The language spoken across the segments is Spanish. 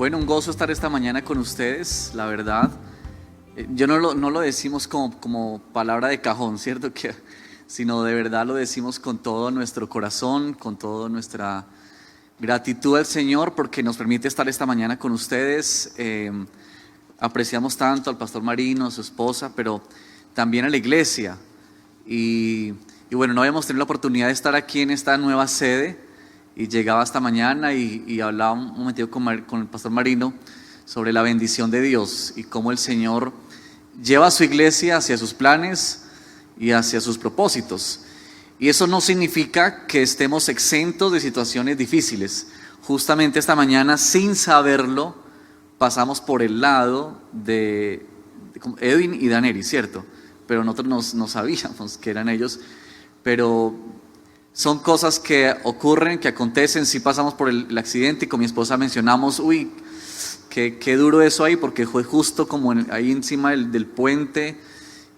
Bueno, un gozo estar esta mañana con ustedes, la verdad. Yo no lo decimos como palabra de cajón, ¿cierto? Sino de verdad lo decimos con todo nuestro corazón, con toda nuestra gratitud al Señor porque nos permite estar esta mañana con ustedes. Apreciamos tanto al pastor Marino, a su esposa, pero también a la iglesia. Y bueno, no habíamos tenido la oportunidad de estar aquí en esta nueva sede. Y llegaba esta mañana y hablaba un momentito con el pastor Marino sobre la bendición de Dios y cómo el Señor lleva a su iglesia hacia sus planes y hacia sus propósitos. Y eso no significa que estemos exentos de situaciones difíciles. Justamente esta mañana, sin saberlo, pasamos por el lado de Edwin y Daneri, ¿cierto? Pero nosotros no sabíamos que eran ellos, pero son cosas que ocurren, que acontecen. Si pasamos por el accidente y con mi esposa mencionamos, qué duro eso ahí, porque fue justo como ahí encima del puente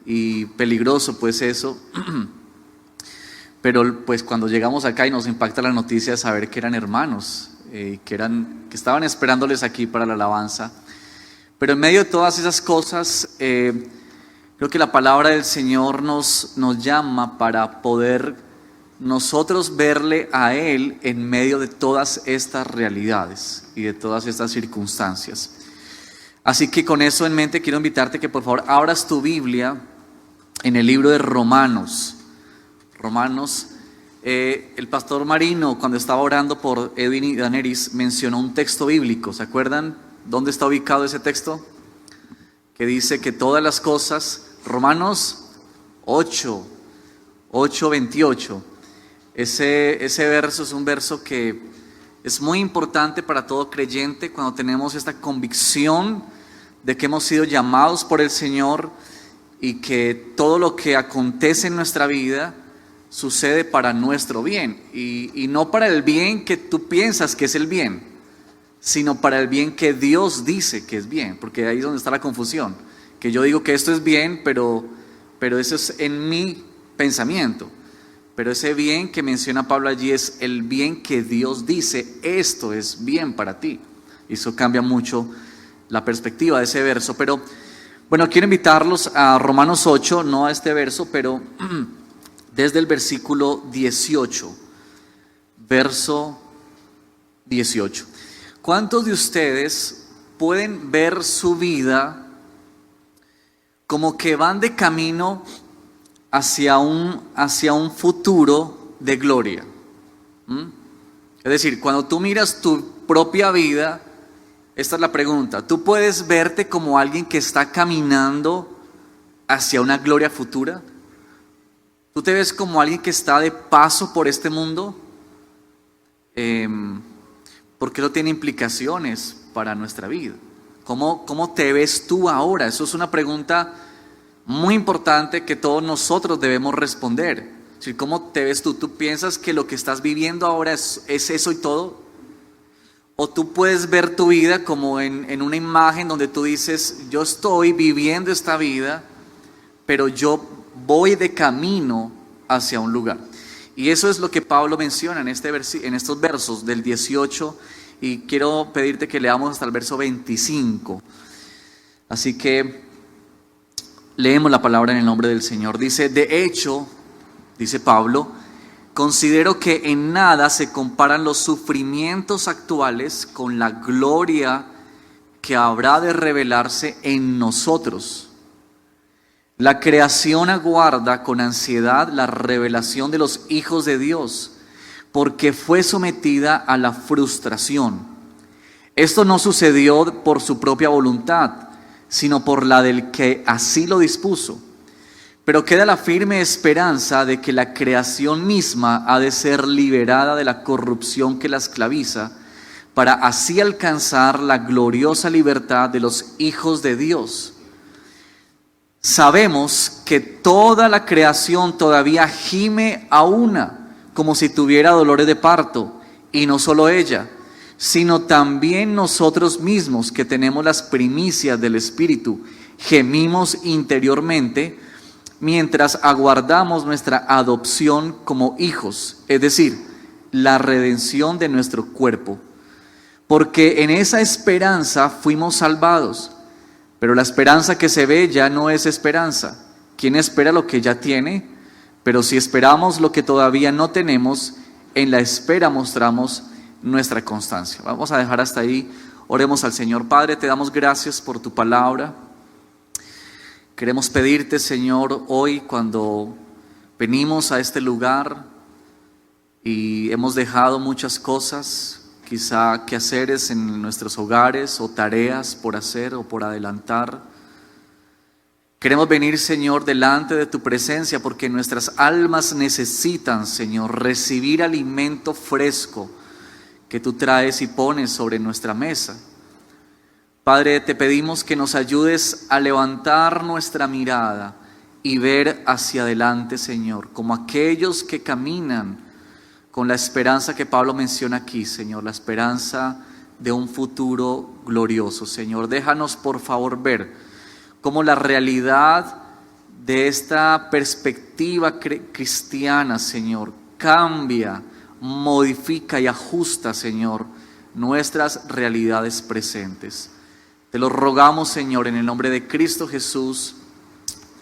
y peligroso pues eso. Pero pues cuando llegamos acá y nos impacta la noticia de saber que eran hermanos, que estaban esperándoles aquí para la alabanza. Pero en medio de todas esas cosas, creo que la palabra del Señor nos llama para poder nosotros verle a Él en medio de todas estas realidades y de todas estas circunstancias. Así que con eso en mente quiero invitarte que por favor abras tu Biblia en el libro de Romanos. El pastor Marino, cuando estaba orando por Edwin y Daneris, mencionó un texto bíblico. ¿Se acuerdan dónde está ubicado ese texto? Que dice que todas las cosas, Romanos 8:28. Ese verso es un verso que es muy importante para todo creyente cuando tenemos esta convicción de que hemos sido llamados por el Señor y que todo lo que acontece en nuestra vida sucede para nuestro bien y no para el bien que tú piensas que es el bien, sino para el bien que Dios dice que es bien, porque ahí es donde está la confusión, que yo digo que esto es bien, pero eso es en mi pensamiento. Pero ese bien que menciona Pablo allí es el bien que Dios dice, esto es bien para ti. Y eso cambia mucho la perspectiva de ese verso. Pero bueno, quiero invitarlos a Romanos 8, no a este verso, pero desde el versículo 18. Verso 18. ¿Cuántos de ustedes pueden ver su vida como que van de camino hacia un futuro de gloria? Es decir, cuando tú miras tu propia vida, esta es la pregunta: ¿tú puedes verte como alguien que está caminando hacia una gloria futura? ¿Tú te ves como alguien que está de paso por este mundo? Porque eso tiene implicaciones para nuestra vida. ¿Cómo te ves tú ahora? Eso es una pregunta muy importante que todos nosotros debemos responder. Es decir, ¿cómo te ves tú? ¿Tú piensas que lo que estás viviendo ahora es eso y todo? ¿O tú puedes ver tu vida como en una imagen donde tú dices, yo estoy viviendo esta vida, pero yo voy de camino hacia un lugar? Y eso es lo que Pablo menciona en estos versos del 18, y quiero pedirte que leamos hasta el verso 25. Así que leemos la palabra en el nombre del Señor. Dice: de hecho, dice Pablo, considero que en nada se comparan los sufrimientos actuales con la gloria que habrá de revelarse en nosotros. La creación aguarda con ansiedad la revelación de los hijos de Dios, porque fue sometida a la frustración. Esto no sucedió por su propia voluntad, sino por la del que así lo dispuso. Pero queda la firme esperanza de que la creación misma ha de ser liberada de la corrupción que la esclaviza, para así alcanzar la gloriosa libertad de los hijos de Dios. Sabemos que toda la creación todavía gime a una, como si tuviera dolores de parto, y no solo ella, sino también nosotros mismos, que tenemos las primicias del Espíritu, gemimos interiormente mientras aguardamos nuestra adopción como hijos, es decir, la redención de nuestro cuerpo. porque en esa esperanza fuimos salvados. Pero la esperanza que se ve ya no es esperanza. ¿Quién espera lo que ya tiene? Pero si esperamos lo que todavía no tenemos, en la espera mostramos nuestra constancia. Vamos a dejar hasta ahí. Oremos al Señor. Padre, te damos gracias por tu palabra. Queremos pedirte, Señor, hoy cuando venimos a este lugar y hemos dejado muchas cosas, quizá quehaceres en nuestros hogares o tareas por hacer o por adelantar. Queremos venir, Señor, delante de tu presencia porque nuestras almas necesitan, Señor, recibir alimento fresco que tú traes y pones sobre nuestra mesa. Padre, te pedimos que nos ayudes a levantar nuestra mirada y ver hacia adelante, Señor, como aquellos que caminan con la esperanza que Pablo menciona aquí, Señor, la esperanza de un futuro glorioso. Señor, déjanos por favor ver cómo la realidad de esta perspectiva cristiana, Señor, cambia, modifica y ajusta, Señor, nuestras realidades presentes. Te lo rogamos, Señor, en el nombre de Cristo Jesús.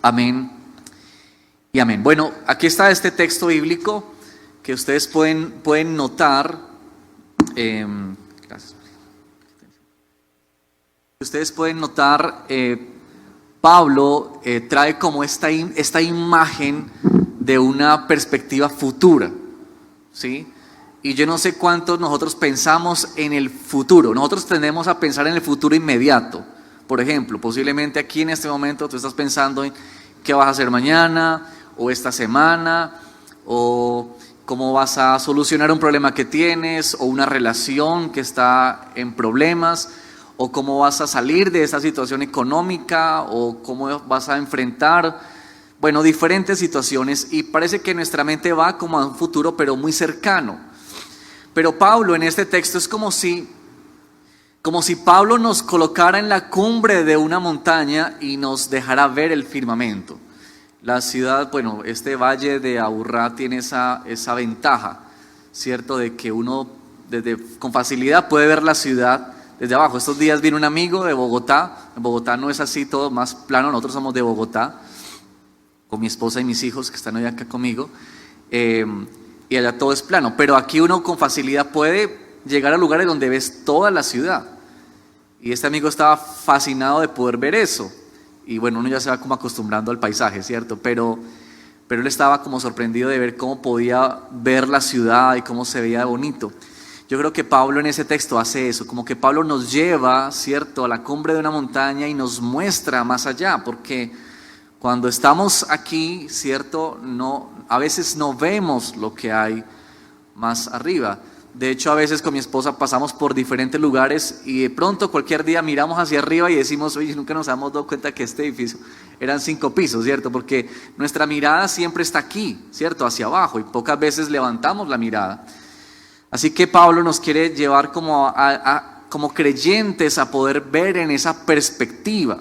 Amén y amén. Bueno, aquí está este texto bíblico que ustedes pueden notar. Gracias. Ustedes pueden notar, Pablo trae como esta imagen de una perspectiva futura, ¿sí? Y yo no sé cuántos nosotros pensamos en el futuro. Nosotros tendemos a pensar en el futuro inmediato. Por ejemplo, posiblemente aquí en este momento tú estás pensando en qué vas a hacer mañana, o esta semana, o cómo vas a solucionar un problema que tienes, o una relación que está en problemas, o cómo vas a salir de esa situación económica, o cómo vas a enfrentar, bueno, diferentes situaciones. Y parece que nuestra mente va como a un futuro, pero muy cercano. Pero Pablo en este texto es como si Pablo nos colocara en la cumbre de una montaña y nos dejara ver el firmamento. La ciudad, bueno, este valle de Aburrá tiene esa ventaja, ¿cierto? De que uno con facilidad puede ver la ciudad desde abajo. Estos días vino un amigo de Bogotá. En Bogotá no es así todo más plano, nosotros somos de Bogotá, con mi esposa y mis hijos que están hoy acá conmigo. Y allá todo es plano, pero aquí uno con facilidad puede llegar a lugares donde ves toda la ciudad. Y este amigo estaba fascinado de poder ver eso. Y bueno, uno ya se va como acostumbrando al paisaje, ¿cierto? Pero él estaba como sorprendido de ver cómo podía ver la ciudad y cómo se veía bonito. Yo creo que Pablo en ese texto hace eso, como que Pablo nos lleva, ¿cierto?, a la cumbre de una montaña y nos muestra más allá, porque cuando estamos aquí, ¿cierto?, a veces no vemos lo que hay más arriba. De hecho, a veces con mi esposa pasamos por diferentes lugares y de pronto cualquier día miramos hacia arriba y decimos, oye, nunca nos hemos dado cuenta que este edificio eran 5 pisos, ¿cierto? Porque nuestra mirada siempre está aquí, ¿cierto?, hacia abajo, y pocas veces levantamos la mirada. Así que Pablo nos quiere llevar como creyentes a poder ver en esa perspectiva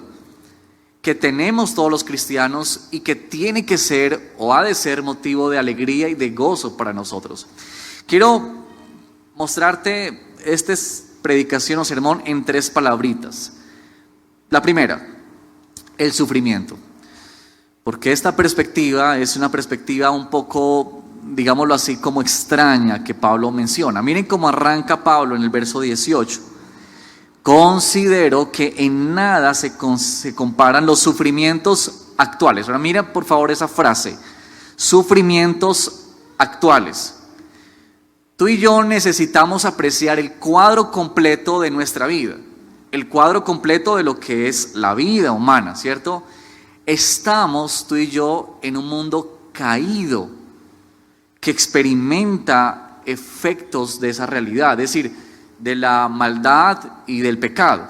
que tenemos todos los cristianos y que tiene que ser o ha de ser motivo de alegría y de gozo para nosotros. Quiero mostrarte esta predicación o sermón en 3 palabritas. La primera, el sufrimiento. Porque esta perspectiva es una perspectiva un poco, digámoslo así, como extraña que Pablo menciona. Miren cómo arranca Pablo en el verso 18. Considero que en nada se comparan los sufrimientos actuales. Ahora mira por favor esa frase, sufrimientos actuales. Tú y yo necesitamos apreciar el cuadro completo de nuestra vida, el cuadro completo de lo que es la vida humana, ¿cierto? Estamos tú y yo en un mundo caído que experimenta efectos de esa realidad, es decir, de la maldad y del pecado.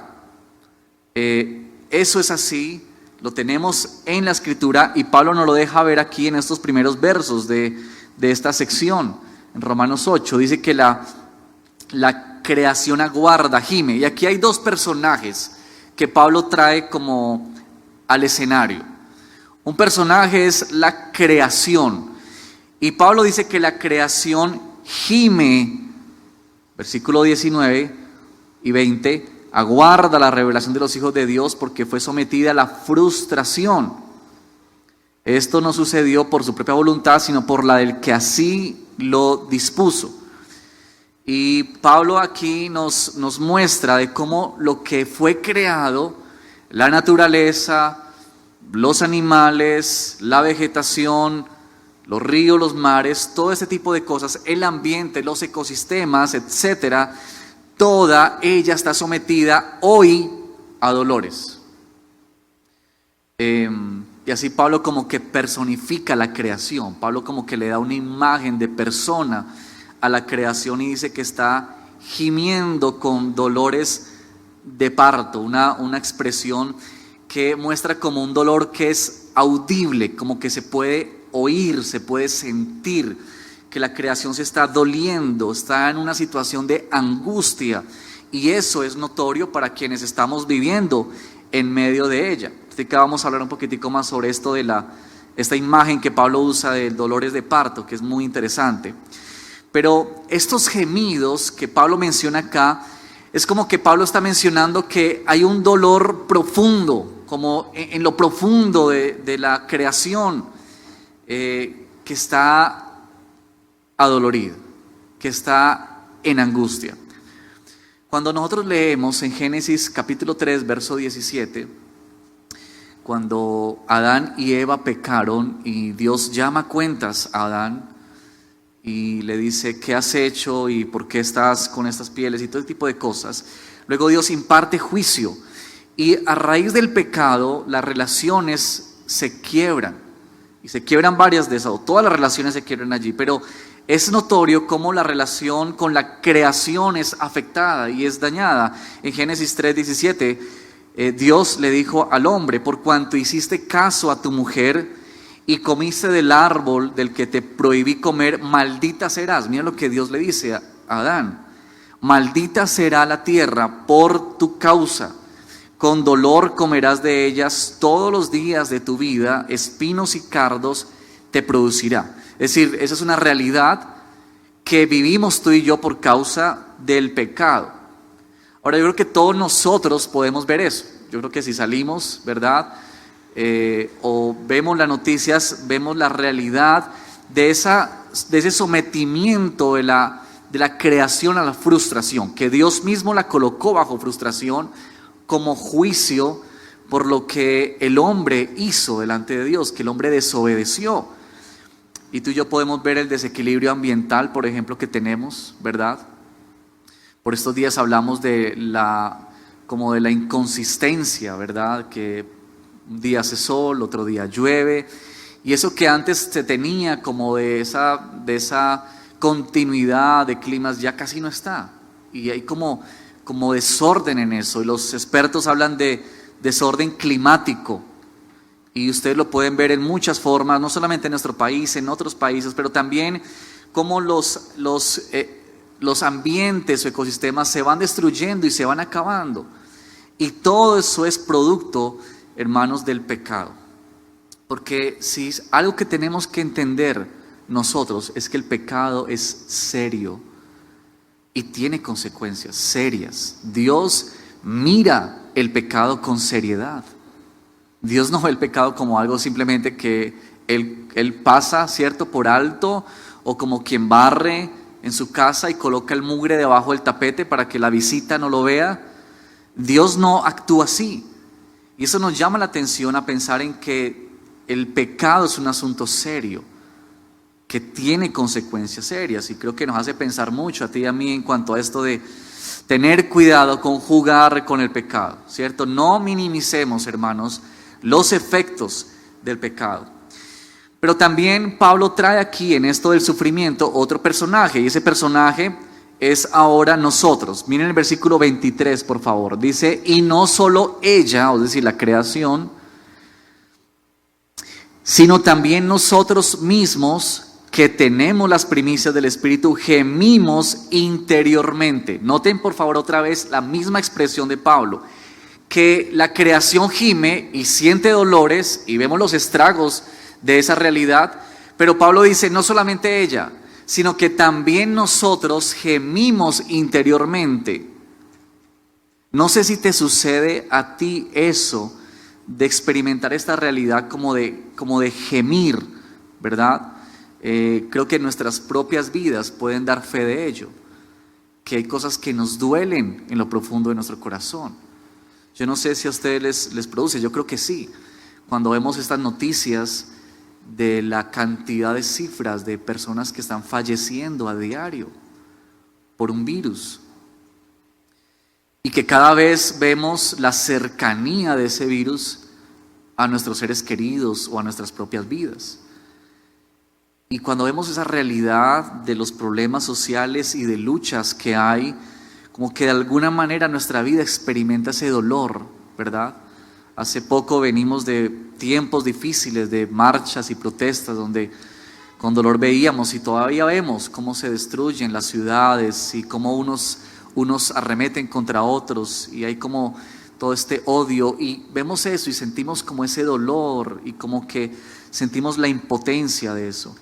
Eso es así, lo tenemos en la Escritura y Pablo nos lo deja ver aquí en estos primeros versos de esta sección. En Romanos 8 dice que la creación aguarda, gime. Y aquí hay 2 personajes que Pablo trae como al escenario. Un personaje es la creación. Y Pablo dice que la creación gime, versículo 19, y 20, aguarda la revelación de los hijos de Dios porque fue sometida a la frustración. Esto no sucedió por su propia voluntad, sino por la del que así lo dispuso. Y Pablo aquí nos muestra de cómo lo que fue creado, la naturaleza, los animales, la vegetación, los ríos, los mares, todo ese tipo de cosas, el ambiente, los ecosistemas, etcétera, toda ella está sometida hoy a dolores. Y así Pablo como que personifica la creación. Pablo como que le da una imagen de persona a la creación y dice que está gimiendo con dolores de parto, una expresión que muestra como un dolor que es audible, como que se puede oír, se puede sentir, que la creación se está doliendo, está en una situación de angustia, y eso es notorio para quienes estamos viviendo en medio de ella. Así que vamos a hablar un poquitico más sobre esto de esta imagen que Pablo usa de dolores de parto, que es muy interesante. Pero estos gemidos que Pablo menciona acá, es como que Pablo está mencionando que hay un dolor profundo, como en lo profundo de la creación, que está adolorido, que está en angustia. Cuando nosotros leemos en Génesis capítulo 3, verso 17, cuando Adán y Eva pecaron y Dios llama a cuentas a Adán y le dice: ¿qué has hecho y por qué estás con estas pieles? Y todo ese tipo de cosas. Luego Dios imparte juicio y a raíz del pecado las relaciones se quiebran, y se quiebran varias de esas, o todas las relaciones se quiebran allí, pero es notorio cómo la relación con la creación es afectada y es dañada. En Génesis 3:17, Dios le dijo al hombre: por cuanto hiciste caso a tu mujer y comiste del árbol del que te prohibí comer, maldita serás. Mira lo que Dios le dice a Adán: maldita será la tierra por tu causa, con dolor comerás de ellas todos los días de tu vida, espinos y cardos te producirá. Es decir, esa es una realidad que vivimos tú y yo por causa del pecado. Ahora, yo creo que todos nosotros podemos ver eso. Yo creo que si salimos, ¿verdad?, o vemos las noticias, vemos la realidad de ese sometimiento de la creación a la frustración, que Dios mismo la colocó bajo frustración como juicio por lo que el hombre hizo delante de Dios, que el hombre desobedeció. Y tú y yo podemos ver el desequilibrio ambiental, por ejemplo, que tenemos, ¿verdad? Por estos días hablamos de la inconsistencia, ¿verdad? Que un día hace sol, otro día llueve, y eso que antes se tenía como de esa continuidad de climas ya casi no está, y hay como desorden en eso, y los expertos hablan de desorden climático, y ustedes lo pueden ver en muchas formas, no solamente en nuestro país, en otros países, pero también como los ambientes o ecosistemas se van destruyendo y se van acabando, y todo eso es producto, hermanos, del pecado. Porque si es algo que tenemos que entender nosotros, es que el pecado es serio y tiene consecuencias serias. Dios mira el pecado con seriedad. Dios no ve el pecado como algo simplemente que Él pasa, ¿cierto?, por alto, o como quien barre en su casa y coloca el mugre debajo del tapete para que la visita no lo vea. Dios no actúa así. Y eso nos llama la atención a pensar en que el pecado es un asunto serio, que tiene consecuencias serias, y creo que nos hace pensar mucho a ti y a mí en cuanto a esto de tener cuidado con jugar con el pecado, ¿cierto? No minimicemos, hermanos, los efectos del pecado. Pero también Pablo trae aquí en esto del sufrimiento otro personaje, y ese personaje es ahora nosotros. Miren el versículo 23, por favor. Dice: y no solo ella, es decir, la creación, sino también nosotros mismos, que tenemos las primicias del Espíritu, gemimos interiormente. Noten por favor otra vez la misma expresión de Pablo, que la creación gime y siente dolores, y vemos los estragos de esa realidad, pero Pablo dice: no solamente ella, sino que también nosotros gemimos interiormente. No sé si te sucede a ti eso, de experimentar esta realidad como de gemir, ¿verdad? Creo que nuestras propias vidas pueden dar fe de ello, que hay cosas que nos duelen en lo profundo de nuestro corazón. Yo no sé si a ustedes les produce, yo creo que sí. Cuando vemos estas noticias de la cantidad de cifras de personas que están falleciendo a diario por un virus, y que cada vez vemos la cercanía de ese virus a nuestros seres queridos o a nuestras propias vidas. Y cuando vemos esa realidad de los problemas sociales y de luchas que hay, como que de alguna manera nuestra vida experimenta ese dolor, ¿verdad? Hace poco venimos de tiempos difíciles, de marchas y protestas, donde con dolor veíamos y todavía vemos cómo se destruyen las ciudades y cómo unos arremeten contra otros, y hay como todo este odio, y vemos eso y sentimos como ese dolor y como que sentimos la impotencia de eso.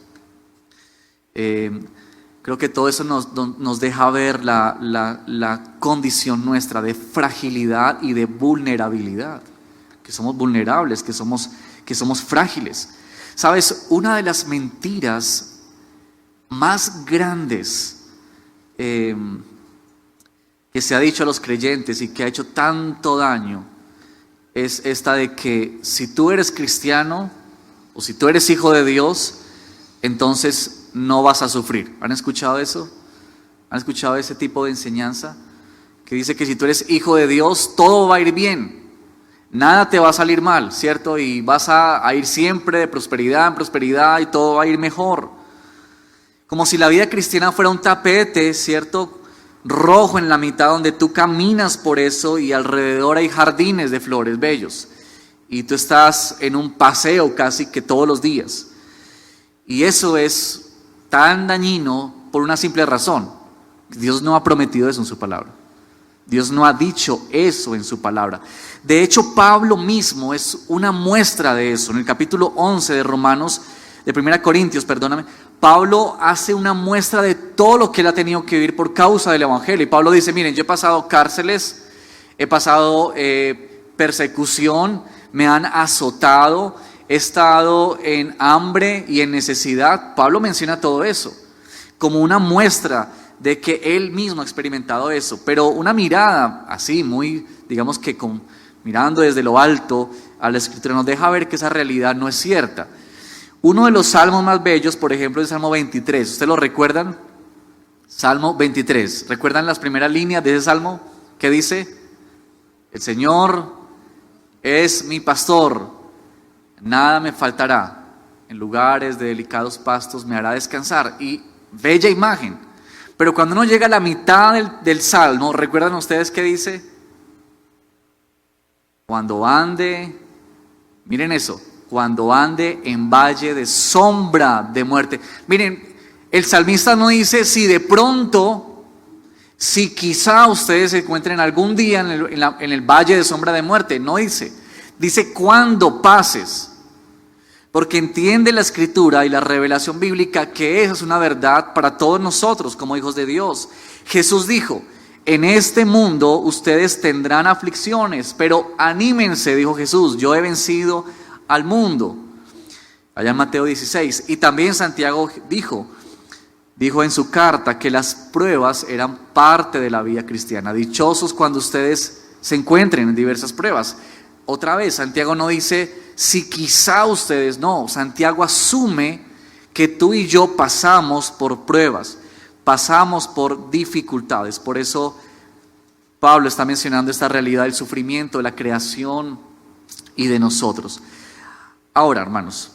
Creo que todo eso nos deja ver la condición nuestra de fragilidad y de vulnerabilidad, que somos vulnerables, que somos frágiles. ¿Sabes? Una de las mentiras más grandes que se ha dicho a los creyentes y que ha hecho tanto daño es esta de que si tú eres cristiano o si tú eres hijo de Dios, entonces no vas a sufrir. ¿Han escuchado eso? ¿Han escuchado ese tipo de enseñanza? Que dice que si tú eres hijo de Dios, todo va a ir bien, nada te va a salir mal, ¿cierto? Y vas a ir siempre de prosperidad en prosperidad y todo va a ir mejor. Como si la vida cristiana fuera un tapete, ¿cierto?, rojo en la mitad, donde tú caminas por eso y alrededor hay jardines de flores bellos y tú estás en un paseo casi que todos los días. Y eso es tan dañino por una simple razón: Dios no ha prometido eso en su palabra. Dios no ha dicho eso en su palabra. De hecho, Pablo mismo es una muestra de eso. En el capítulo 11 de Romanos, de 1 Corintios, Pablo hace una muestra de todo lo que él ha tenido que vivir por causa del evangelio. Y Pablo dice: miren, yo he pasado cárceles, he pasado persecución, me han azotado, he estado en hambre y en necesidad. Pablo menciona todo eso como una muestra de que él mismo ha experimentado eso. Pero una mirada así, muy, digamos que mirando desde lo alto a la Escritura, nos deja ver que esa realidad no es cierta. Uno de los salmos más bellos, por ejemplo, es el Salmo 23. ¿Ustedes lo recuerdan? Salmo 23. ¿Recuerdan las primeras líneas de ese salmo? ¿Qué dice? El Señor es mi pastor, nada me faltará. En lugares de delicados pastos me hará descansar. Y bella imagen. Pero cuando uno llega a la mitad del salmo, ¿recuerdan ustedes qué dice? Cuando ande, miren eso, cuando ande en valle de sombra de muerte. Miren, el salmista no dice si de pronto, si quizá ustedes se encuentren algún día en el valle de sombra de muerte. No dice, dice cuando pases. Porque entiende la Escritura y la revelación bíblica que esa es una verdad para todos nosotros como hijos de Dios. Jesús dijo: en este mundo ustedes tendrán aflicciones, pero anímense, dijo Jesús, yo he vencido al mundo. Allá en Mateo 16. Y también Santiago dijo en su carta que las pruebas eran parte de la vida cristiana. Dichosos cuando ustedes se encuentren en diversas pruebas. Otra vez, Santiago no dice si quizá ustedes, no. Santiago asume que tú y yo pasamos por pruebas, pasamos por dificultades. Por eso Pablo está mencionando esta realidad del sufrimiento, de la creación y de nosotros. Ahora, hermanos,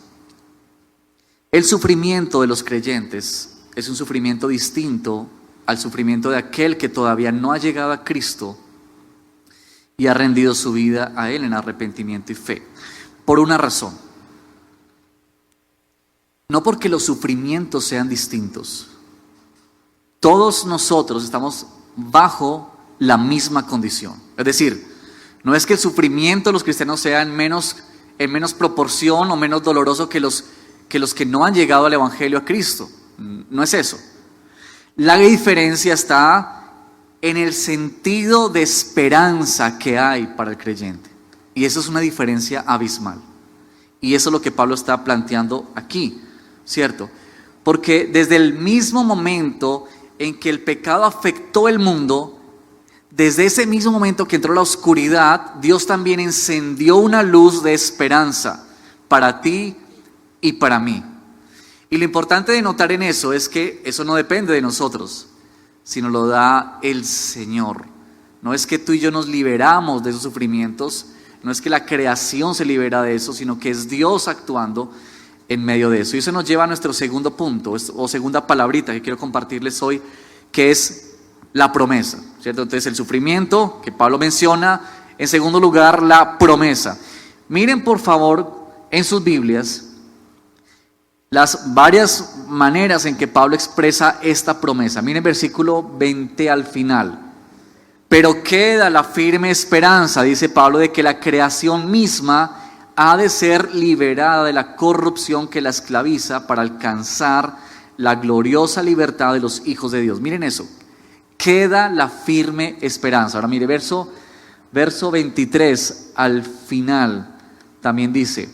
el sufrimiento de los creyentes es un sufrimiento distinto al sufrimiento de aquel que todavía no ha llegado a Cristo y ha rendido su vida a Él en arrepentimiento y fe. Por una razón. No porque los sufrimientos sean distintos. Todos nosotros estamos bajo la misma condición. Es decir, no es que el sufrimiento de los cristianos sea en menos proporción o menos doloroso que los que no han llegado al Evangelio a Cristo. No es eso. La diferencia está en el sentido de esperanza que hay para el creyente. Y eso es una diferencia abismal. Y eso es lo que Pablo está planteando aquí, ¿cierto? Porque desde el mismo momento en que el pecado afectó el mundo, desde ese mismo momento que entró la oscuridad, Dios también encendió una luz de esperanza para ti y para mí. Y lo importante de notar en eso es que eso no depende de nosotros, sino lo da el Señor. No es que tú y yo nos liberamos de esos sufrimientos, no es que la creación se libera de eso, sino que es Dios actuando en medio de eso. Y eso nos lleva a nuestro segundo punto, o segunda palabrita que quiero compartirles hoy, que es la promesa, ¿cierto? Entonces el sufrimiento que Pablo menciona, en segundo lugar la promesa. Miren por favor en sus Biblias las varias maneras en que Pablo expresa esta promesa. Miren versículo 20 al final. Pero queda la firme esperanza, dice Pablo, de que la creación misma ha de ser liberada de la corrupción que la esclaviza para alcanzar la gloriosa libertad de los hijos de Dios. Miren eso, queda la firme esperanza. Ahora mire, verso 23 al final también dice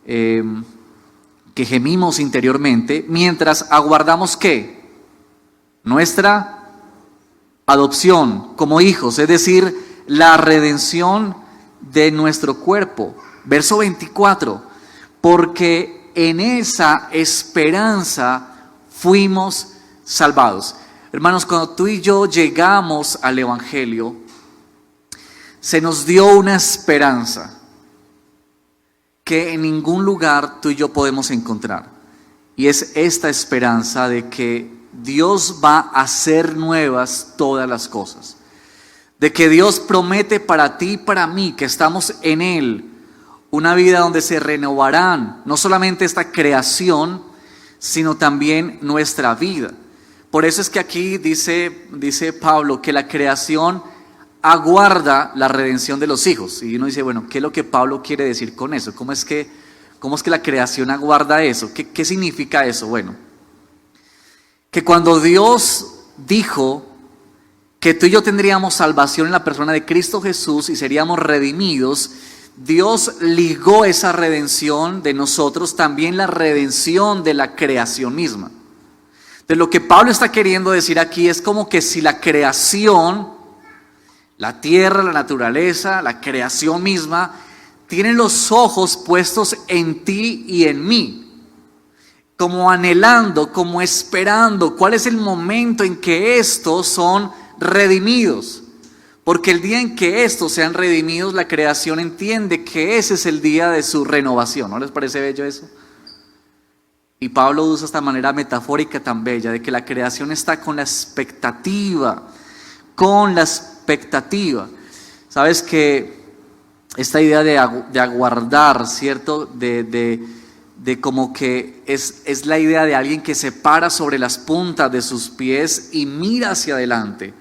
que gemimos interiormente mientras aguardamos ¿qué? Nuestra adopción como hijos, es decir, la redención de nuestro cuerpo. Verso 24, porque en esa esperanza fuimos salvados. Hermanos, cuando tú y yo llegamos al Evangelio, se nos dio una esperanza que en ningún lugar tú y yo podemos encontrar. Y es esta esperanza de que Dios va a hacer nuevas todas las cosas. De que Dios promete para ti y para mí, que estamos en Él, una vida donde se renovarán no solamente esta creación, sino también nuestra vida. Por eso es que aquí dice Pablo que la creación aguarda la redención de los hijos. Y uno dice, bueno, ¿qué es lo que Pablo quiere decir con eso? ¿Cómo es que la creación aguarda eso? ¿Qué significa eso? Bueno, que cuando Dios dijo que tú y yo tendríamos salvación en la persona de Cristo Jesús y seríamos redimidos, Dios ligó esa redención de nosotros, también la redención de la creación misma. Entonces lo que Pablo está queriendo decir aquí es como que si la creación, la tierra, la naturaleza, la creación misma, tienen los ojos puestos en ti y en mí, como anhelando, como esperando, cuál es el momento en que estos son redimidos. Porque el día en que estos sean redimidos, la creación entiende que ese es el día de su renovación. ¿No les parece bello eso? Y Pablo usa esta manera metafórica tan bella de que la creación está con la expectativa, Sabes que esta idea de aguardar, ¿cierto? De como que es la idea de alguien que se para sobre las puntas de sus pies y mira hacia adelante.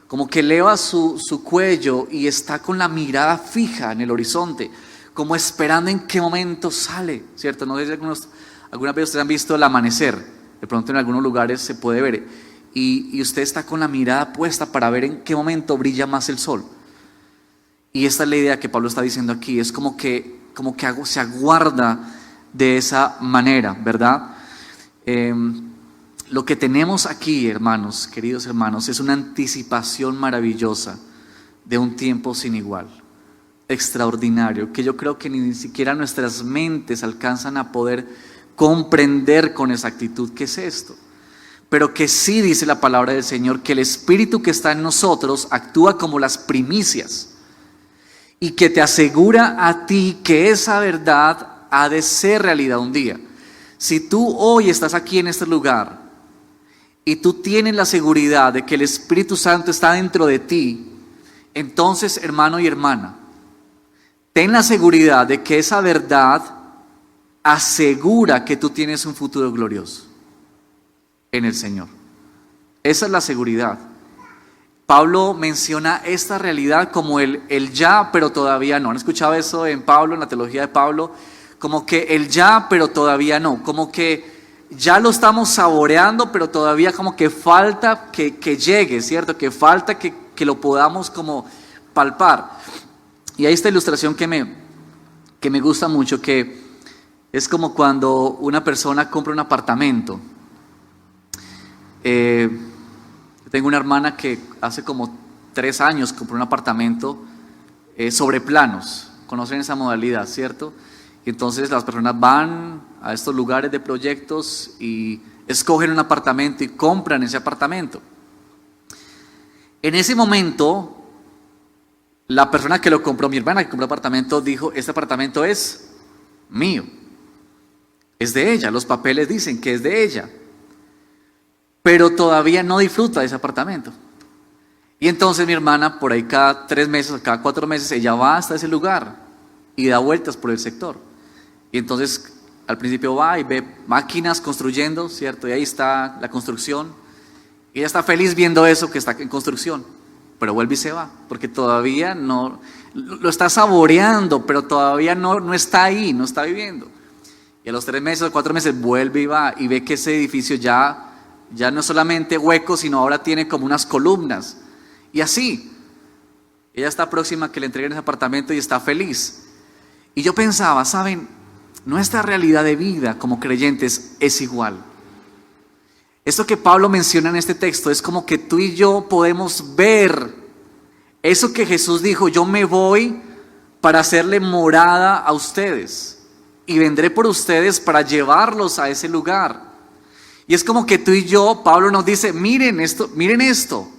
Como que eleva su cuello y está con la mirada fija en el horizonte, como esperando en qué momento sale, ¿cierto? No sé si algunas veces ustedes han visto el amanecer, de pronto en algunos lugares se puede ver, y usted está con la mirada puesta para ver en qué momento brilla más el sol. Y esta es la idea que Pablo está diciendo aquí, es como que se aguarda de esa manera, ¿verdad? Lo que tenemos aquí, hermanos, queridos hermanos, es una anticipación maravillosa de un tiempo sin igual, extraordinario, que yo creo que ni siquiera nuestras mentes alcanzan a poder comprender con exactitud qué es esto. Pero que sí dice la palabra del Señor, que el Espíritu que está en nosotros actúa como las primicias y que te asegura a ti que esa verdad ha de ser realidad un día. Si tú hoy estás aquí en este lugar y tú tienes la seguridad de que el Espíritu Santo está dentro de ti, entonces, hermano y hermana, ten la seguridad de que esa verdad asegura que tú tienes un futuro glorioso en el Señor. Esa es la seguridad. Pablo menciona esta realidad como el ya, pero todavía no. ¿Han escuchado eso en Pablo, en la teología de Pablo? Como que el ya, pero todavía no. Como que ya lo estamos saboreando, pero todavía como que falta que llegue, ¿cierto? Que falta que lo podamos como palpar. Y hay esta ilustración que me gusta mucho, que es como cuando una persona compra un apartamento. Tengo una hermana que hace como 3 años compró un apartamento sobre planos. Conocen esa modalidad, ¿cierto? Y entonces las personas van a estos lugares de proyectos y escogen un apartamento y compran ese apartamento. En ese momento, la persona que lo compró, mi hermana que compró el apartamento, dijo: este apartamento es mío, es de ella, los papeles dicen que es de ella, pero todavía no disfruta de ese apartamento. Y entonces mi hermana, por ahí cada 3 meses, cada 4 meses, ella va hasta ese lugar y da vueltas por el sector. Y entonces al principio va y ve máquinas construyendo, ¿cierto? Y ahí está la construcción. Y ella está feliz viendo eso que está en construcción, pero vuelve y se va, porque todavía no, lo está saboreando, pero todavía no está ahí, no está viviendo. Y a los 3 meses o 4 meses vuelve y va y ve que ese edificio ya no es solamente hueco, sino ahora tiene como unas columnas. Y así, ella está próxima a que le entreguen ese apartamento y está feliz. Y yo pensaba, ¿saben? Nuestra realidad de vida como creyentes es igual. Esto que Pablo menciona en este texto es como que tú y yo podemos ver eso que Jesús dijo: yo me voy para hacerle morada a ustedes y vendré por ustedes para llevarlos a ese lugar. Y es como que tú y yo, Pablo nos dice: miren esto.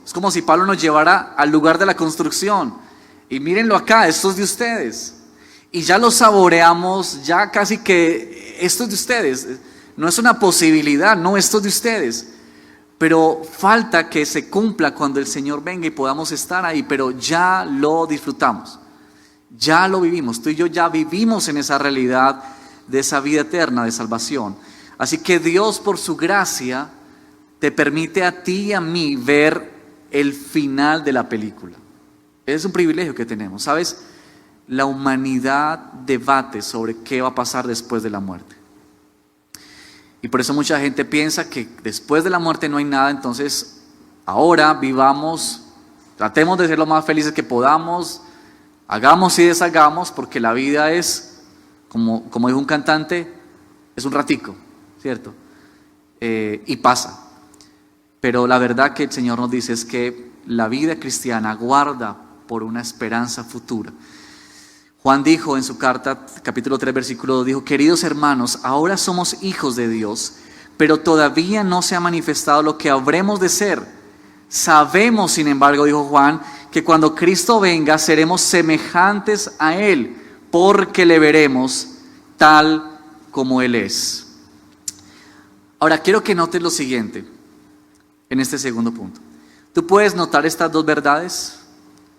Es como si Pablo nos llevara al lugar de la construcción y mírenlo acá, esto es de ustedes. Y ya lo saboreamos, ya casi que esto es de ustedes. No es una posibilidad, no, esto es de ustedes. Pero falta que se cumpla cuando el Señor venga y podamos estar ahí, pero ya lo disfrutamos, ya lo vivimos. Tú y yo ya vivimos en esa realidad de esa vida eterna de salvación. Así que Dios, por su gracia, te permite a ti y a mí ver el final de la película. Es un privilegio que tenemos, ¿sabes? La humanidad debate sobre qué va a pasar después de la muerte. Y por eso mucha gente piensa que después de la muerte no hay nada. Entonces ahora vivamos, tratemos de ser lo más felices que podamos, hagamos y deshagamos, porque la vida es, como dijo un cantante, es un ratico, ¿cierto? Y pasa. Pero la verdad que el Señor nos dice es que la vida cristiana guarda por una esperanza futura. Juan dijo en su carta, capítulo 3, versículo 2, dijo: queridos hermanos, ahora somos hijos de Dios, pero todavía no se ha manifestado lo que habremos de ser. Sabemos, sin embargo, dijo Juan, que cuando Cristo venga seremos semejantes a Él, porque le veremos tal como Él es. Ahora quiero que notes lo siguiente en este segundo punto. ¿Tú puedes notar estas dos verdades?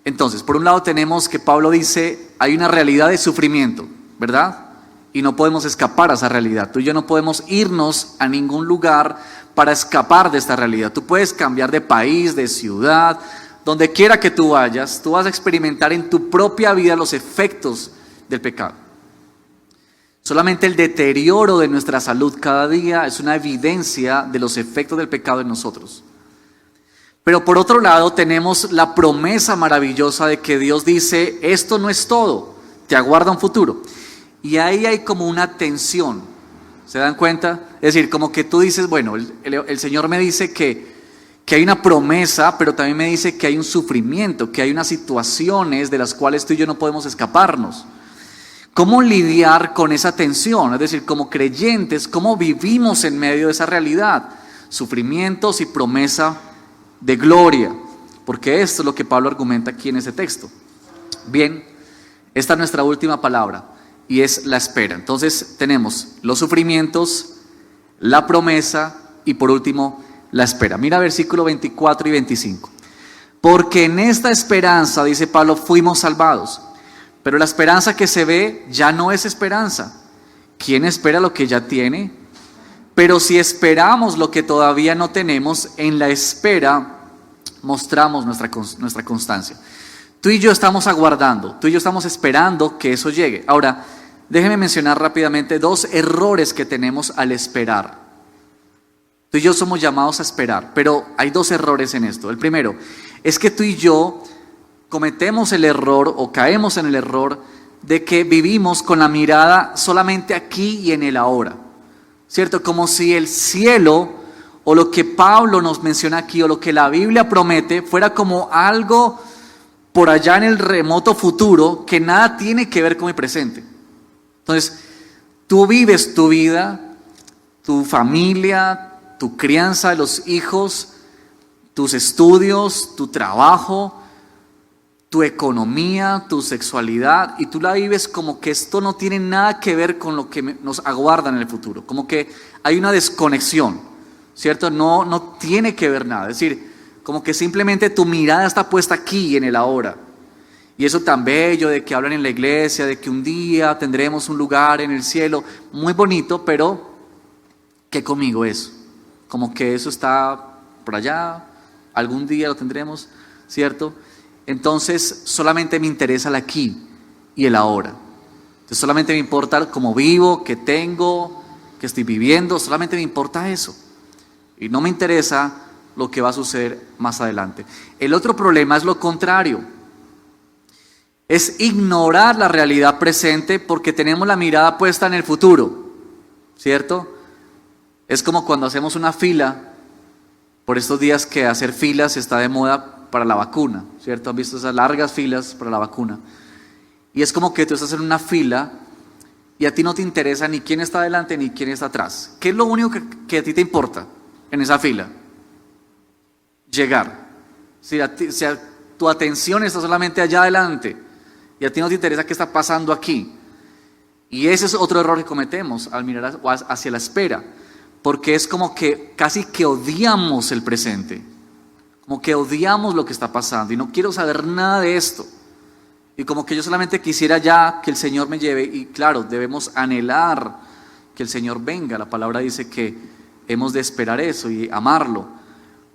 Entonces, por un lado tenemos que Pablo dice: hay una realidad de sufrimiento, ¿verdad? Y no podemos escapar a esa realidad. Tú y yo no podemos irnos a ningún lugar para escapar de esta realidad. Tú puedes cambiar de país, de ciudad, donde quiera que tú vayas, tú vas a experimentar en tu propia vida los efectos del pecado. Solamente el deterioro de nuestra salud cada día es una evidencia de los efectos del pecado en nosotros. Pero por otro lado tenemos la promesa maravillosa de que Dios dice: esto no es todo, te aguarda un futuro. Y ahí hay como una tensión, ¿se dan cuenta? Es decir, como que tú dices, bueno, el Señor me dice que hay una promesa, pero también me dice que hay un sufrimiento, que hay unas situaciones de las cuales tú y yo no podemos escaparnos. ¿Cómo lidiar con esa tensión? Es decir, como creyentes, ¿cómo vivimos en medio de esa realidad? Sufrimientos y promesa de gloria, porque esto es lo que Pablo argumenta aquí en ese texto. Bien, esta es nuestra última palabra y es la espera. Entonces tenemos los sufrimientos, la promesa y por último la espera. Mira versículo 24 y 25. Porque en esta esperanza, dice Pablo, fuimos salvados. Pero la esperanza que se ve ya no es esperanza. ¿Quién espera lo que ya tiene? Pero si esperamos lo que todavía no tenemos, en la espera mostramos nuestra constancia. Tú y yo estamos aguardando, tú y yo estamos esperando que eso llegue. Ahora, déjenme mencionar rápidamente 2 errores que tenemos al esperar. Tú y yo somos llamados a esperar, pero hay dos errores en esto. El primero es que tú y yo cometemos el error o caemos en el error de que vivimos con la mirada solamente aquí y en el ahora, ¿cierto? Como si el cielo o lo que Pablo nos menciona aquí o lo que la Biblia promete fuera como algo por allá en el remoto futuro que nada tiene que ver con mi presente. Entonces, tú vives tu vida, tu familia, tu crianza de los hijos, tus estudios, tu trabajo, tu economía, tu sexualidad, y tú la vives como que esto no tiene nada que ver con lo que nos aguarda en el futuro, como que hay una desconexión, ¿cierto? No tiene que ver nada, es decir, como que simplemente tu mirada está puesta aquí en el ahora. Y eso tan bello de que hablan en la iglesia, de que un día tendremos un lugar en el cielo, muy bonito, pero ¿qué conmigo eso? Como que eso está por allá, algún día lo tendremos, ¿cierto? Entonces solamente me interesa el aquí y el ahora. Entonces solamente me importa cómo vivo, qué tengo, qué estoy viviendo, solamente me importa eso. Y no me interesa lo que va a suceder más adelante. El otro problema es lo contrario. Es ignorar la realidad presente porque tenemos la mirada puesta en el futuro, ¿cierto? Es como cuando hacemos una fila, por estos días que hacer filas está de moda para la vacuna, ¿cierto? ¿Han visto esas largas filas para la vacuna? Y es como que tú estás en una fila y a ti no te interesa ni quién está adelante ni quién está atrás. ¿Qué es lo único que a ti te importa en esa fila? Llegar. Si tu atención está solamente allá adelante y a ti no te interesa qué está pasando aquí. Y ese es otro error que cometemos al mirar hacia la espera, porque es como que casi que odiamos el presente, como que odiamos lo que está pasando y no quiero saber nada de esto. Y como que yo solamente quisiera ya que el Señor me lleve, y claro, debemos anhelar que el Señor venga. La palabra dice que hemos de esperar eso y amarlo.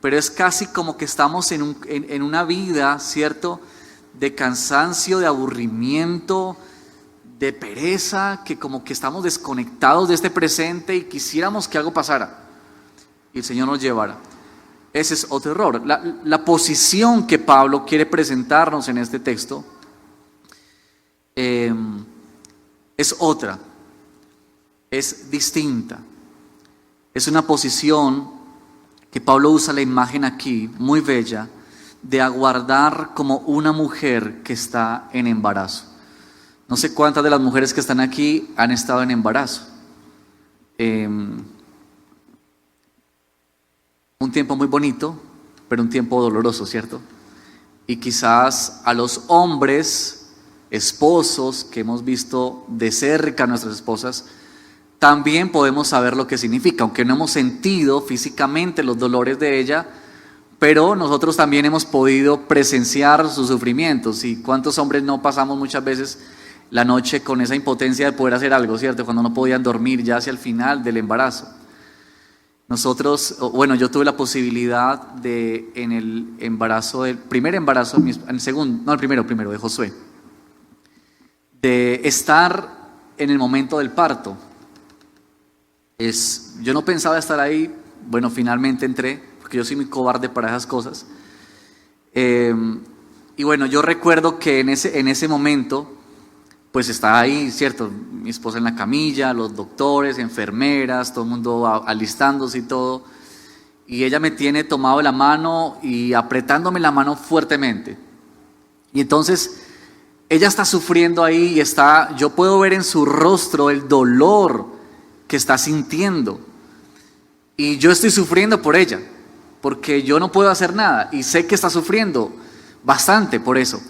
Pero es casi como que estamos en una vida, ¿cierto?, de cansancio, de aburrimiento, de pereza, que como que estamos desconectados de este presente y quisiéramos que algo pasara y el Señor nos llevara. Ese es otro error. La posición que Pablo quiere presentarnos en este texto es otra, es distinta. Es una posición que Pablo usa la imagen aquí, muy bella, de aguardar como una mujer que está en embarazo. No sé cuántas de las mujeres que están aquí han estado en embarazo. Un tiempo muy bonito, pero un tiempo doloroso, ¿cierto? Y quizás a los hombres, esposos, que hemos visto de cerca a nuestras esposas, también podemos saber lo que significa, aunque no hemos sentido físicamente los dolores de ella, pero nosotros también hemos podido presenciar sus sufrimientos. Y cuántos hombres no pasamos muchas veces la noche con esa impotencia de poder hacer algo, ¿cierto? Cuando no podían dormir ya hacia el final del embarazo. Nosotros, bueno, yo tuve la posibilidad de, en el embarazo, el primer embarazo, en el segundo, no el primero, de Josué, de estar en el momento del parto. Yo no pensaba estar ahí, bueno, finalmente entré, porque yo soy muy cobarde para esas cosas. Y bueno, yo recuerdo que en ese momento, pues estaba ahí, ¿cierto? Mi esposa en la camilla, los doctores, enfermeras, todo el mundo alistándose y todo. Y ella me tiene tomado la mano y apretándome la mano fuertemente. Y entonces ella está sufriendo ahí y yo puedo ver en su rostro el dolor que está sintiendo. Y yo estoy sufriendo por ella, porque yo no puedo hacer nada. Y sé que está sufriendo bastante por eso.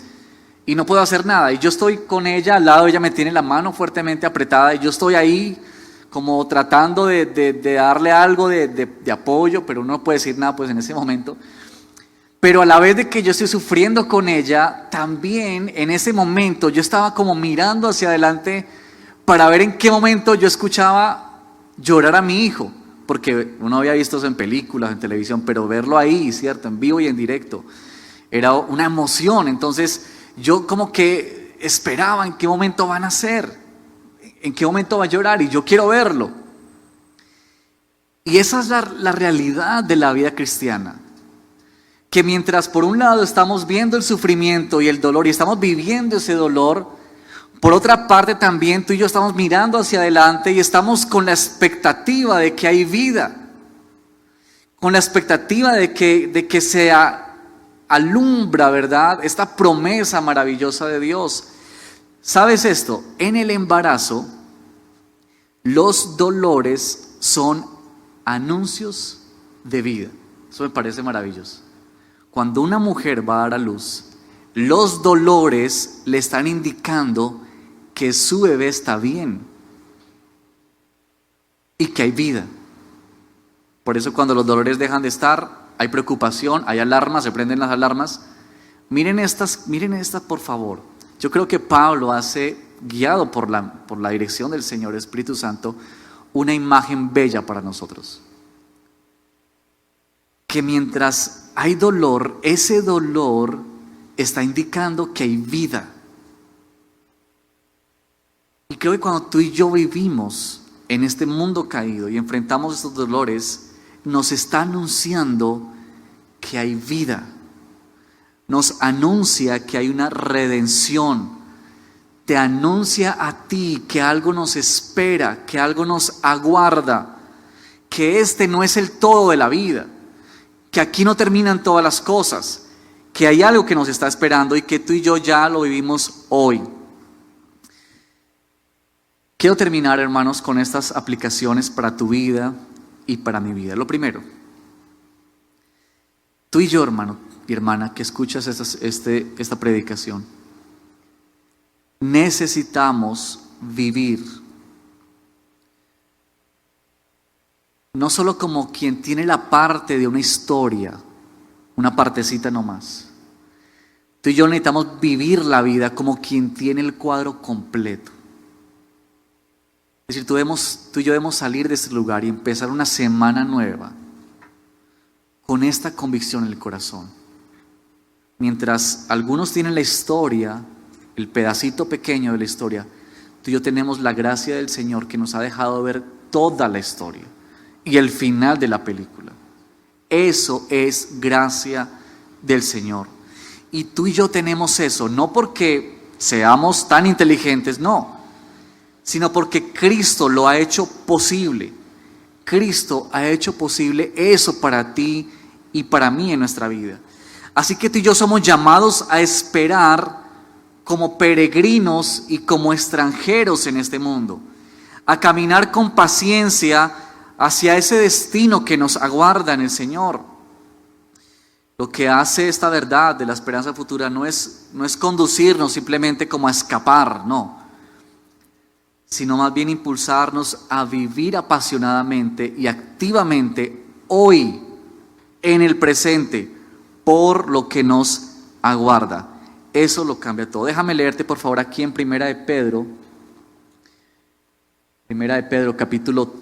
Y no puedo hacer nada, y yo estoy con ella al lado, ella me tiene la mano fuertemente apretada, y yo estoy ahí como tratando de darle algo de apoyo, pero uno no puede decir nada pues en ese momento. Pero a la vez de que yo estoy sufriendo con ella, también en ese momento yo estaba como mirando hacia adelante para ver en qué momento yo escuchaba llorar a mi hijo, porque uno había visto eso en películas, en televisión, pero verlo ahí, ¿cierto?, en vivo y en directo, era una emoción. Entonces yo como que esperaba en qué momento van a nacer, en qué momento va a llorar, y yo quiero verlo. Y esa es la realidad de la vida cristiana. Que mientras por un lado estamos viendo el sufrimiento y el dolor y estamos viviendo ese dolor, por otra parte también tú y yo estamos mirando hacia adelante y estamos con la expectativa de que hay vida, con la expectativa de que se alumbra, ¿verdad?, esta promesa maravillosa de Dios. ¿Sabes esto? En el embarazo, los dolores son anuncios de vida. Eso me parece maravilloso. Cuando una mujer va a dar a luz, los dolores le están indicando que su bebé está bien y que hay vida. Por eso cuando los dolores dejan de estar, hay preocupación, hay alarmas, se prenden las alarmas. Miren estas por favor. Yo creo que Pablo hace, guiado por la dirección del Señor Espíritu Santo, una imagen bella para nosotros. Que mientras hay dolor, ese dolor está indicando que hay vida. Y creo que cuando tú y yo vivimos en este mundo caído y enfrentamos estos dolores, nos está anunciando que hay vida. Nos anuncia que hay una redención. Te anuncia a ti que algo nos espera, que algo nos aguarda, que este no es el todo de la vida, que aquí no terminan todas las cosas, que hay algo que nos está esperando y que tú y yo ya lo vivimos hoy. Quiero terminar, hermanos, con estas aplicaciones para tu vida y para mi vida. Lo primero, tú y yo, hermano y hermana, que escuchas esta predicación, necesitamos vivir no solo como quien tiene la parte de una historia, una partecita nomás. Tú y yo necesitamos vivir la vida como quien tiene el cuadro completo. Es decir, tú y yo debemos salir de este lugar y empezar una semana nueva con esta convicción en el corazón. Mientras algunos tienen la historia, el pedacito pequeño de la historia, tú y yo tenemos la gracia del Señor que nos ha dejado ver toda la historia y el final de la película. Eso es gracia del Señor. Y tú y yo tenemos eso, no porque seamos tan inteligentes, no, sino porque Cristo lo ha hecho posible. Cristo ha hecho posible eso para ti y para mí en nuestra vida. Así que tú y yo somos llamados a esperar como peregrinos y como extranjeros en este mundo, a caminar con paciencia hacia ese destino que nos aguarda en el Señor. Lo que hace esta verdad de la esperanza futura no es conducirnos simplemente como a escapar, no, sino más bien impulsarnos a vivir apasionadamente y activamente hoy, en el presente, por lo que nos aguarda. Eso lo cambia todo. Déjame leerte por favor aquí en Primera de Pedro capítulo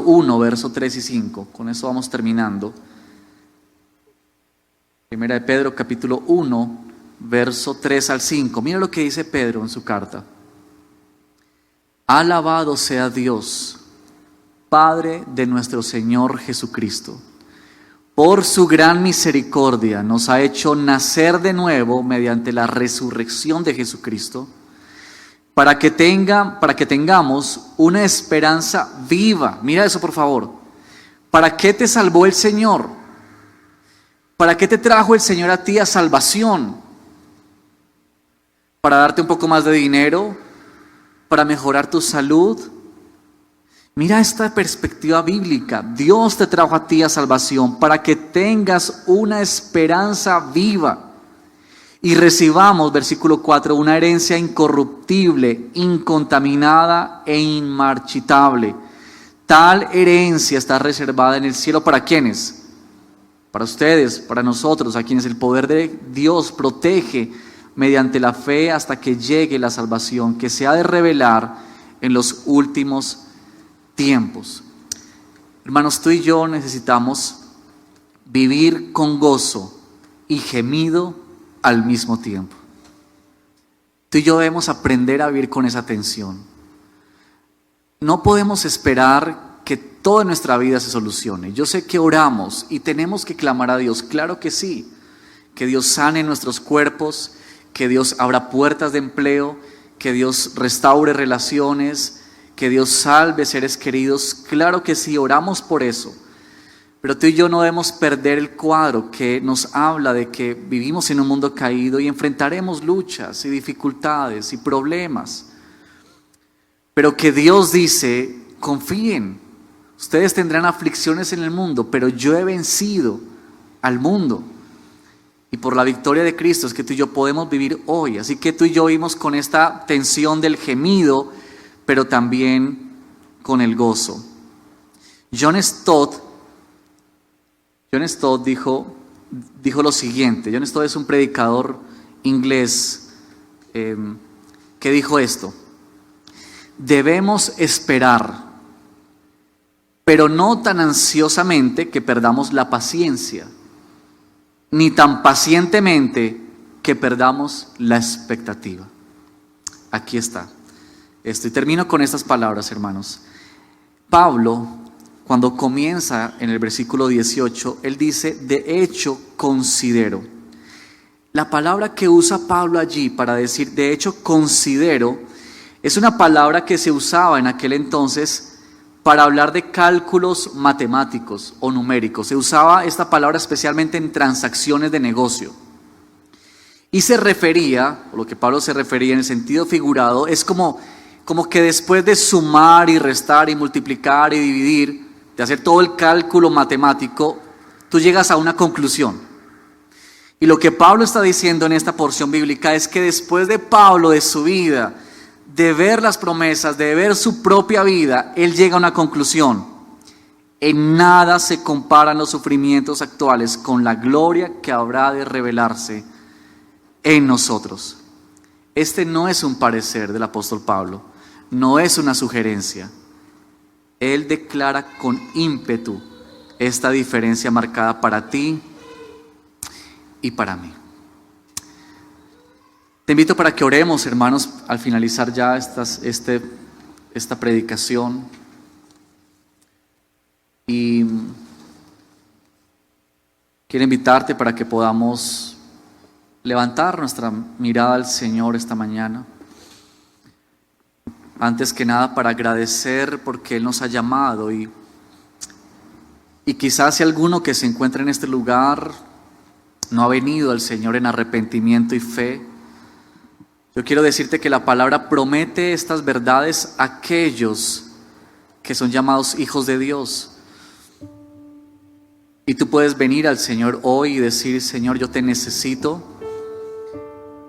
1, verso 3 y 5. Con eso vamos terminando. Primera de Pedro, capítulo 1, verso 3 al 5. Mira lo que dice Pedro en su carta. Alabado sea Dios, Padre de nuestro Señor Jesucristo. Por su gran misericordia nos ha hecho nacer de nuevo mediante la resurrección de Jesucristo, para que tengamos una esperanza viva. Mira eso, por favor. ¿Para qué te salvó el Señor? ¿Para qué te trajo el Señor a ti a salvación? ¿Para darte un poco más de dinero? ¿Para mejorar tu salud? Mira esta perspectiva bíblica. Dios te trajo a ti a salvación para que tengas una esperanza viva. Y recibamos, versículo 4, una herencia incorruptible, incontaminada e inmarchitable. Tal herencia está reservada en el cielo ¿para quiénes? Para ustedes, para nosotros, a quienes el poder de Dios protege mediante la fe hasta que llegue la salvación que se ha de revelar en los últimos tiempos. Hermanos, tú y yo necesitamos vivir con gozo y gemido al mismo tiempo. Tú y yo debemos aprender a vivir con esa tensión. no podemos esperar que toda nuestra vida se solucione. Yo sé que oramos y tenemos que clamar a Dios, claro que sí, que Dios sane nuestros cuerpos, que Dios abra puertas de empleo, que Dios restaure relaciones, que Dios salve seres queridos, claro que sí, oramos por eso. Pero tú y yo no debemos perder el cuadro que nos habla de que vivimos en un mundo caído y enfrentaremos luchas y dificultades y problemas. Pero que Dios dice, confíen, ustedes tendrán aflicciones en el mundo, pero yo he vencido al mundo. Y por la victoria de Cristo es que tú y yo podemos vivir hoy. Así que tú y yo vivimos con esta tensión del gemido, pero también con el gozo. John Stott dijo lo siguiente. John Stott es un predicador inglés que dijo esto: debemos esperar, pero no tan ansiosamente que perdamos la paciencia, ni tan pacientemente que perdamos la expectativa. Aquí está esto, y termino con estas palabras, hermanos. Pablo, cuando comienza en el versículo 18, él dice, de hecho considero. La palabra que usa Pablo allí para decir, de hecho considero, es una palabra que se usaba en aquel entonces para hablar de cálculos matemáticos o numéricos. Se usaba esta palabra especialmente en transacciones de negocio. Y se refería, o lo que Pablo se refería en el sentido figurado, es como que después de sumar y restar y multiplicar y dividir, de hacer todo el cálculo matemático, tú llegas a una conclusión. Y lo que Pablo está diciendo en esta porción bíblica es que después de Pablo, de su vida, de ver las promesas, de ver su propia vida, él llega a una conclusión. En nada se comparan los sufrimientos actuales con la gloria que habrá de revelarse en nosotros. Este no es un parecer del apóstol Pablo, no es una sugerencia. Él declara con ímpetu esta diferencia marcada para ti y para mí. Te invito para que oremos, hermanos, al finalizar ya esta predicación. Y quiero invitarte para que podamos levantar nuestra mirada al Señor esta mañana. Antes que nada, para agradecer porque Él nos ha llamado y quizás si alguno que se encuentra en este lugar no ha venido al Señor en arrepentimiento y fe, yo quiero decirte que la palabra promete estas verdades a aquellos que son llamados hijos de Dios. Y tú puedes venir al Señor hoy y decir, Señor, yo te necesito.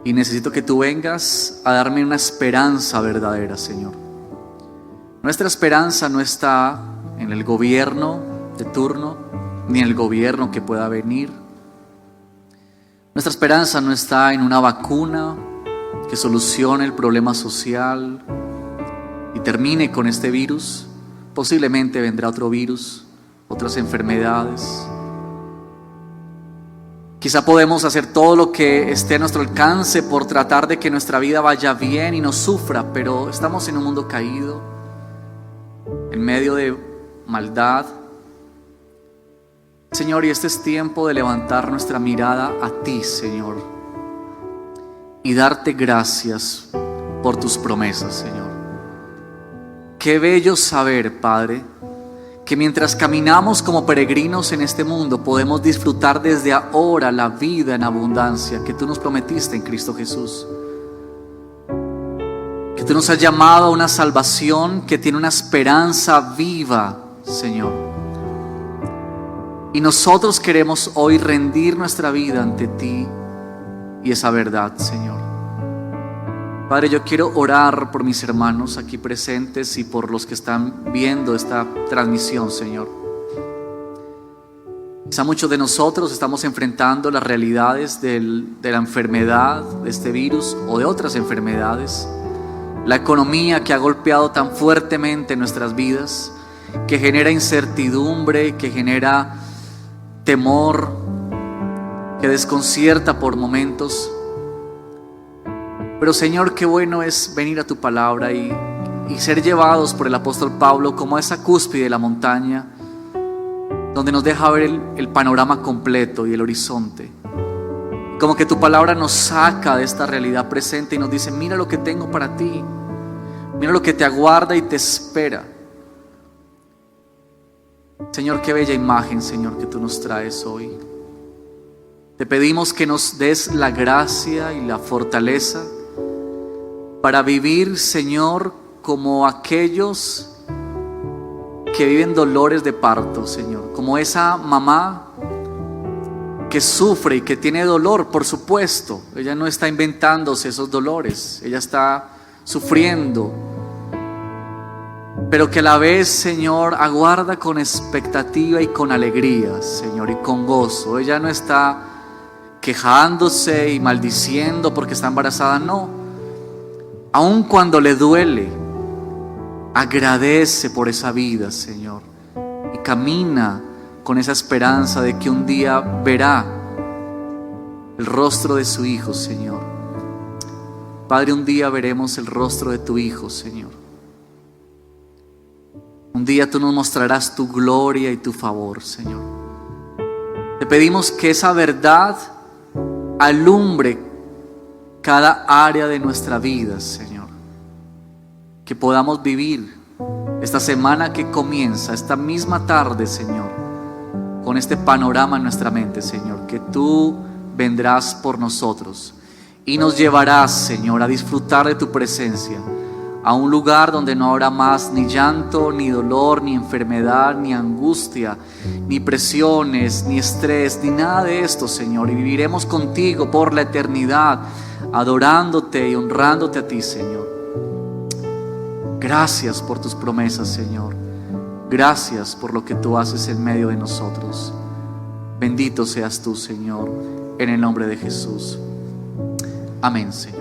Y necesito que tú vengas a darme una esperanza verdadera, Señor. Nuestra esperanza no está en el gobierno de turno, ni en el gobierno que pueda venir. Nuestra esperanza no está en una vacuna que solucione el problema social y termine con este virus. Posiblemente vendrá otro virus, otras enfermedades. Quizá podemos hacer todo lo que esté a nuestro alcance por tratar de que nuestra vida vaya bien y no sufra, pero estamos en un mundo caído, en medio de maldad. Señor, y este es tiempo de levantar nuestra mirada a ti, Señor, y darte gracias por tus promesas, Señor. Qué bello saber, Padre, que mientras caminamos como peregrinos en este mundo podemos disfrutar desde ahora la vida en abundancia que tú nos prometiste en Cristo Jesús. Que tú nos has llamado a una salvación que tiene una esperanza viva, Señor. Y nosotros queremos hoy rendir nuestra vida ante ti y esa verdad, Señor. Padre, yo quiero orar por mis hermanos aquí presentes y por los que están viendo esta transmisión, Señor. Quizá muchos de nosotros estamos enfrentando las realidades de la enfermedad, de este virus o de otras enfermedades. La economía que ha golpeado tan fuertemente nuestras vidas, que genera incertidumbre, que genera temor, que desconcierta por momentos. Pero Señor, qué bueno es venir a tu palabra y y ser llevados por el apóstol Pablo como a esa cúspide de la montaña, donde nos deja ver el panorama completo y el horizonte. Como que tu palabra nos saca de esta realidad presente y nos dice: mira lo que tengo para ti, mira lo que te aguarda y te espera. Señor, qué bella imagen, Señor, que tú nos traes hoy. Te pedimos que nos des la gracia y la fortaleza para vivir, Señor, como aquellos que viven dolores de parto, Señor, como esa mamá que sufre y que tiene dolor, por supuesto. Ella no está inventándose esos dolores, ella está sufriendo, pero que a la vez, Señor, aguarda con expectativa y con alegría, Señor, y con gozo. Ella no está quejándose y maldiciendo porque está embarazada, no. Aun cuando le duele, agradece por esa vida, Señor, y camina con esa esperanza de que un día verá el rostro de su Hijo, Señor. Padre, un día veremos el rostro de tu Hijo, Señor. Un día tú nos mostrarás tu gloria y tu favor, Señor. Te pedimos que esa verdad alumbre cada área de nuestra vida, Señor. Que podamos vivir esta semana que comienza, esta misma tarde, Señor, con este panorama en nuestra mente, Señor, que tú vendrás por nosotros y nos llevarás, Señor, a disfrutar de tu presencia, a un lugar donde no habrá más ni llanto, ni dolor, ni enfermedad, ni angustia, ni presiones, ni estrés, ni nada de esto, Señor, y viviremos contigo por la eternidad, adorándote y honrándote a ti, Señor. Gracias por tus promesas, Señor. Gracias por lo que tú haces en medio de nosotros. Bendito seas tú, Señor, en el nombre de Jesús. Amén, Señor.